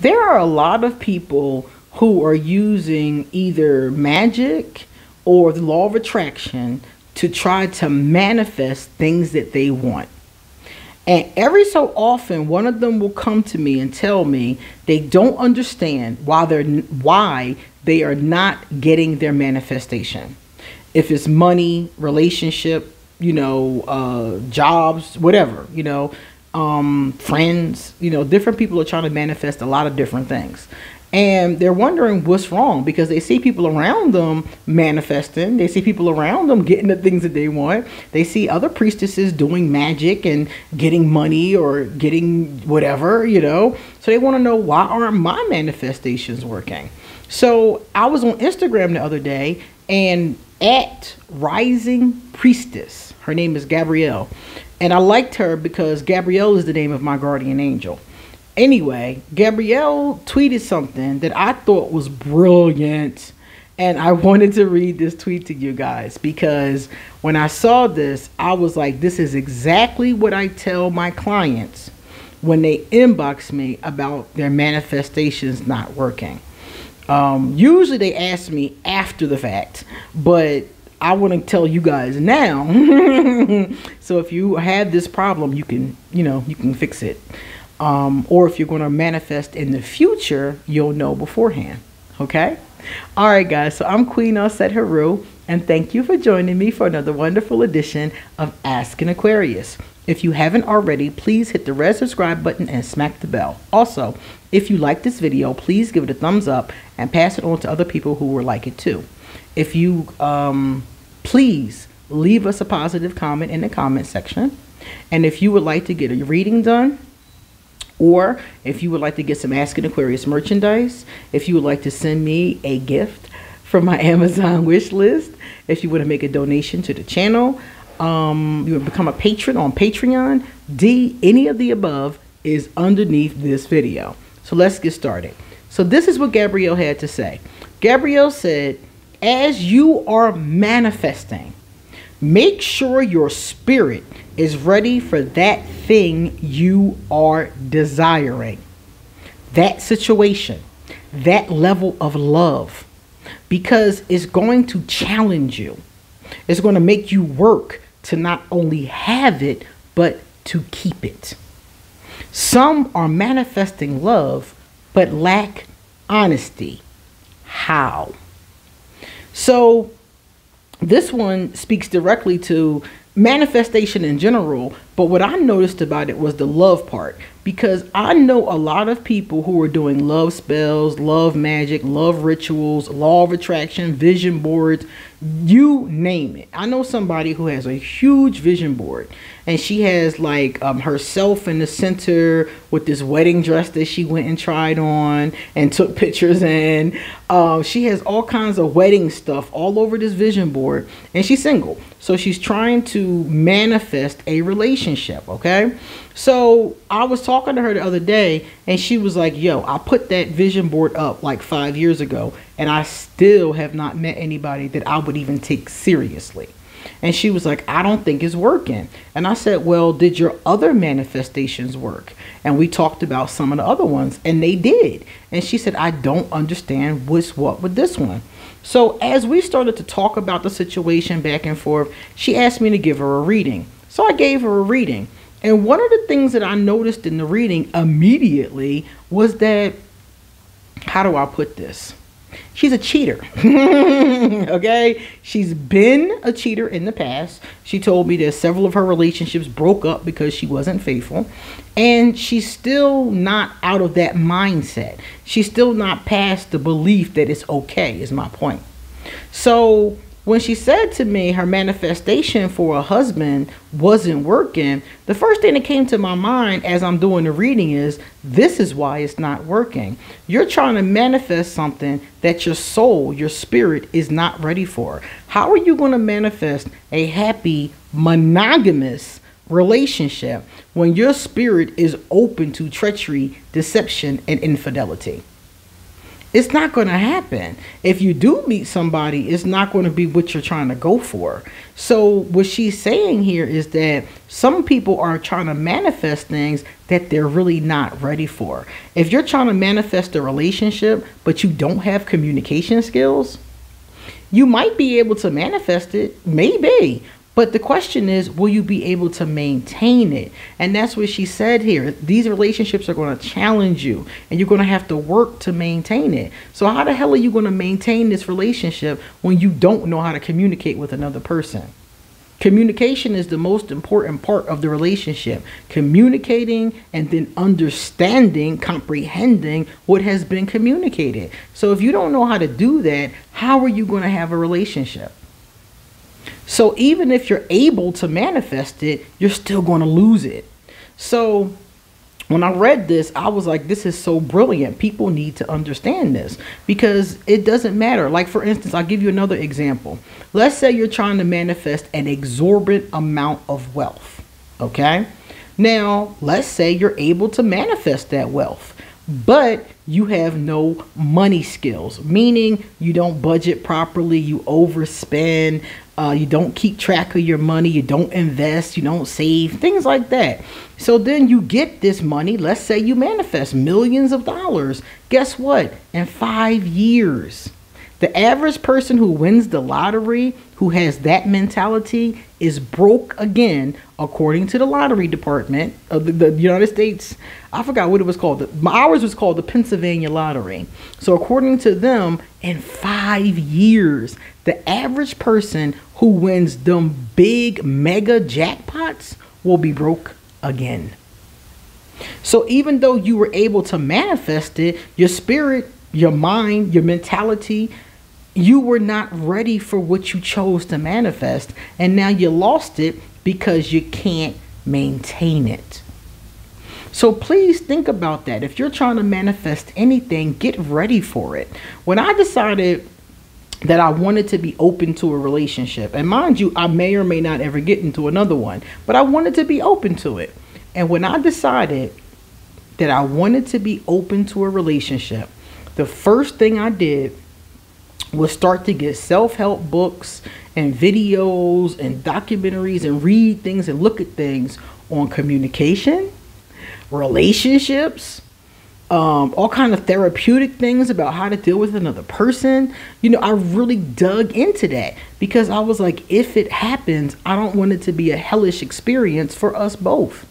There are a lot of people who are using either magic or the law of attraction to try to manifest things that they want. And every so often, one of them will come to me and tell me they don't understand why they are not getting their manifestation. If it's money, relationship, jobs, whatever, friends, different people are trying to manifest a lot of different things. And they're wondering what's wrong because they see people around them manifesting. They see people around them getting the things that they want. They see other priestesses doing magic and getting money or getting whatever, So they want to know, why aren't my manifestations working? So I was on Instagram the other day, and at Rising Priestess, her name is Gabrielle. And I liked her because Gabrielle is the name of my guardian angel. Anyway, Gabrielle tweeted something that I thought was brilliant. And I wanted to read this tweet to you guys because when I saw this, I was like, this is exactly what I tell my clients when they inbox me about their manifestations not working. Usually they ask me after the fact, but I want to tell you guys now. So if you have this problem, you can fix it. Or if you're going to manifest in the future, you'll know beforehand. Okay? All right, guys. So I'm QueenAusetHeru, and thank you for joining me for another wonderful edition of Ask an Aquarius. If you haven't already, please hit the red subscribe button and smack the bell. Also, if you like this video, please give it a thumbs up and pass it on to other people who will like it too. If you, please leave us a positive comment in the comment section. And if you would like to get a reading done, or if you would like to get some Ask an Aquarius merchandise, if you would like to send me a gift from my Amazon wish list, if you want to make a donation to the channel, you would become a patron on Patreon, any of the above is underneath this video. So let's get started. So this is what Gabrielle had to say. Gabrielle said, as you are manifesting, make sure your spirit is ready for that thing you are desiring. That situation, that level of love, because it's going to challenge you. It's going to make you work to not only have it, but to keep it. Some are manifesting love, but lack honesty. How? So this one speaks directly to manifestation in general, but what I noticed about it was the love part, because I know a lot of people who are doing love spells, love magic, love rituals, law of attraction, vision boards, you name it. I know somebody who has a huge vision board, and she has like herself in the center with this wedding dress that she went and tried on and took pictures in. She has all kinds of wedding stuff all over this vision board, and she's single. So she's trying to manifest a relationship, okay? So I was talking to her the other day, and she was like, yo, I put that vision board up like 5 years ago, and I still have not met anybody that I would even take seriously. And she was like, I don't think it's working. And I said, well, did your other manifestations work? And we talked about some of the other ones, and they did. And she said, I don't understand what's what with this one. So as we started to talk about the situation back and forth, she asked me to give her a reading. So I gave her a reading. And one of the things that I noticed in the reading immediately was that, how do I put this? She's a cheater. Okay? She's been a cheater in the past. She told me that several of her relationships broke up because she wasn't faithful. And she's still not out of that mindset. She's still not past the belief that it's okay, is my point. So when she said to me her manifestation for a husband wasn't working, the first thing that came to my mind as I'm doing the reading is, this is why it's not working. You're trying to manifest something that your soul, your spirit is not ready for. How are you going to manifest a happy, monogamous relationship when your spirit is open to treachery, deception, and infidelity? It's not going to happen. If you do meet somebody, it's not going to be what you're trying to go for. So what she's saying here is that some people are trying to manifest things that they're really not ready for. If you're trying to manifest a relationship, but you don't have communication skills, you might be able to manifest it, maybe. But the question is, will you be able to maintain it? And that's what she said here. These relationships are going to challenge you, and you're going to have to work to maintain it. So how the hell are you going to maintain this relationship when you don't know how to communicate with another person? Communication is the most important part of the relationship. Communicating and then understanding, comprehending what has been communicated. So if you don't know how to do that, how are you going to have a relationship? So even if you're able to manifest it, you're still going to lose it. So when I read this, I was like, this is so brilliant. People need to understand this, because it doesn't matter. Like, for instance, I'll give you another example. Let's say you're trying to manifest an exorbitant amount of wealth. Okay. Now, let's say you're able to manifest that wealth, but you have no money skills, meaning you don't budget properly, you overspend, you don't keep track of your money, you don't invest, you don't save, things like that. So then you get this money. Let's say you manifest millions of dollars. Guess what? In 5 years, the average person who wins the lottery, who has that mentality, is broke again, according to the lottery department of the United States. I forgot what it was called. Ours was called the Pennsylvania Lottery. So according to them, in 5 years, the average person who wins them big mega jackpots will be broke again. So even though you were able to manifest it, your spirit, your mind, your mentality, you were not ready for what you chose to manifest. And now you lost it because you can't maintain it. So please think about that. If you're trying to manifest anything, get ready for it. When I decided that I wanted to be open to a relationship, and mind you, I may or may not ever get into another one, but I wanted to be open to it. And when I decided that I wanted to be open to a relationship, the first thing I did was start to get self-help books and videos and documentaries and read things and look at things on communication, relationships, all kind of therapeutic things about how to deal with another person. You know, I really dug into that because I was like, if it happens, I don't want it to be a hellish experience for us both.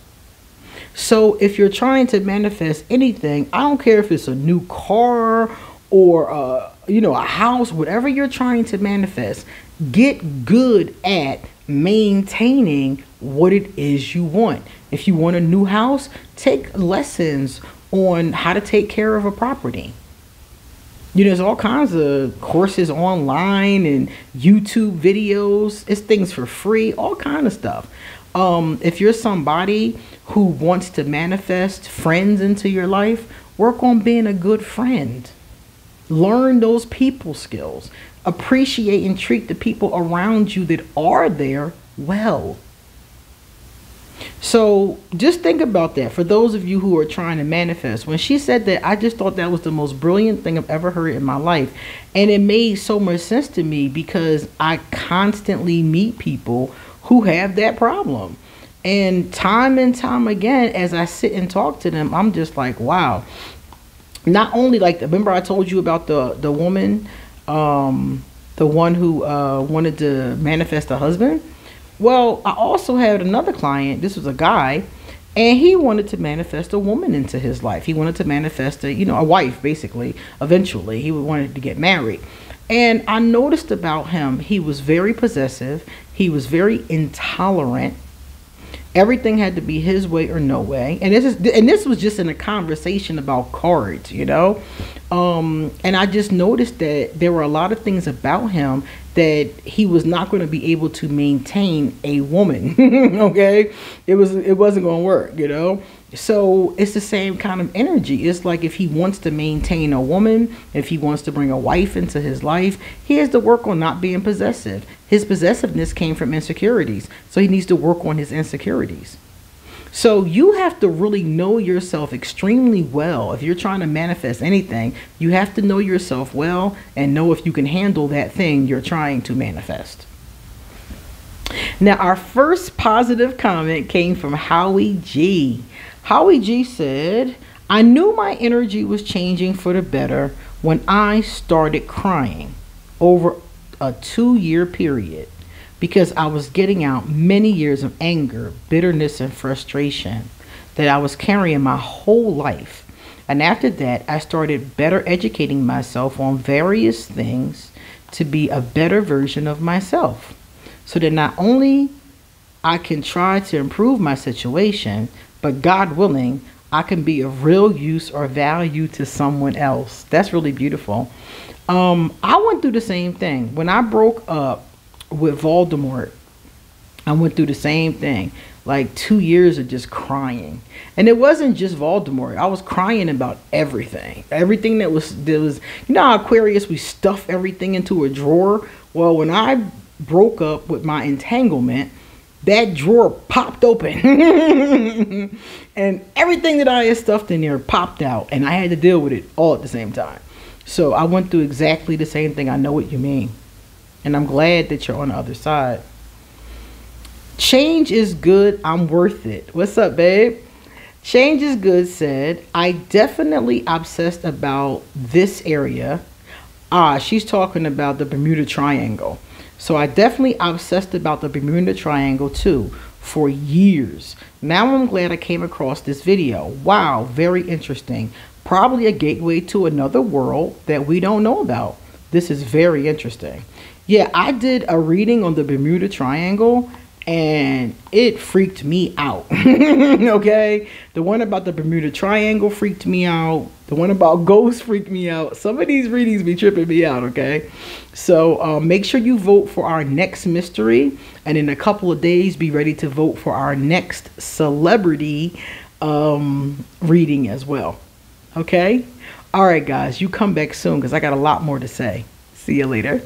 So if you're trying to manifest anything, I don't care if it's a new car or you know, a house, whatever you're trying to manifest, get good at maintaining what it is you want. If you want a new house, take lessons on how to take care of a property. You know, there's all kinds of courses online and YouTube videos. It's things for free, all kind of stuff. If you're somebody who wants to manifest friends into your life, work on being a good friend. Learn those people skills. Appreciate and treat the people around you that are there well. So just think about that for those of you who are trying to manifest. When she said that, I just thought that was the most brilliant thing I've ever heard in my life. And it made so much sense to me because I constantly meet people who have that problem. And time again, as I sit and talk to them, I'm just like, wow. Not only like, remember I told you about the woman, the one who wanted to manifest a husband? Well, I also had another client. This was a guy, and he wanted to manifest a woman into his life. He wanted to manifest a wife, basically. Eventually, he wanted to get married. And I noticed about him, he was very possessive. He was very intolerant. Everything had to be his way or no way. And this was just in a conversation about cards, you know. And I just noticed that there were a lot of things about him that he was not going to be able to maintain a woman. Okay, it wasn't going to work, you know. So it's the same kind of energy. It's like if he wants to maintain a woman, if he wants to bring a wife into his life, he has to work on not being possessive. His possessiveness came from insecurities, so he needs to work on his insecurities. So you have to really know yourself extremely well. If you're trying to manifest anything, you have to know yourself well and know if you can handle that thing you're trying to manifest. Now, our first positive comment came from Howie G. Howie G said, I knew my energy was changing for the better when I started crying over a 2-year period, because I was getting out many years of anger, bitterness, and frustration that I was carrying my whole life. And after that, I started better educating myself on various things to be a better version of myself, so that not only I can try to improve my situation, but God willing, I can be of real use or value to someone else. That's really beautiful. I went through the same thing. When I broke up with Voldemort, I went through the same thing. Like 2 years of just crying. And it wasn't just Voldemort. I was crying about everything. Everything that was, you know how Aquarius, we stuff everything into a drawer? Well, when I broke up with my entanglement, that drawer popped open. And everything that I had stuffed in there popped out. And I had to deal with it all at the same time. So I went through exactly the same thing. I know what you mean. And I'm glad that you're on the other side. Change is good. I'm worth it. What's up, babe? Change is good said, I definitely obsessed about this area. She's talking about the Bermuda Triangle. So I definitely obsessed about the Bermuda Triangle too for years. Now I'm glad I came across this video. Wow, very interesting. Probably a gateway to another world that we don't know about. This is very interesting. Yeah, I did a reading on the Bermuda Triangle and it freaked me out. Okay, the one about the Bermuda Triangle freaked me out. The one about ghosts freaked me out. Some of these readings be tripping me out. Okay, so make sure you vote for our next mystery, and in a couple of days be ready to vote for our next celebrity reading as well. Okay, all right guys, you come back soon because I got a lot more to say. See you later.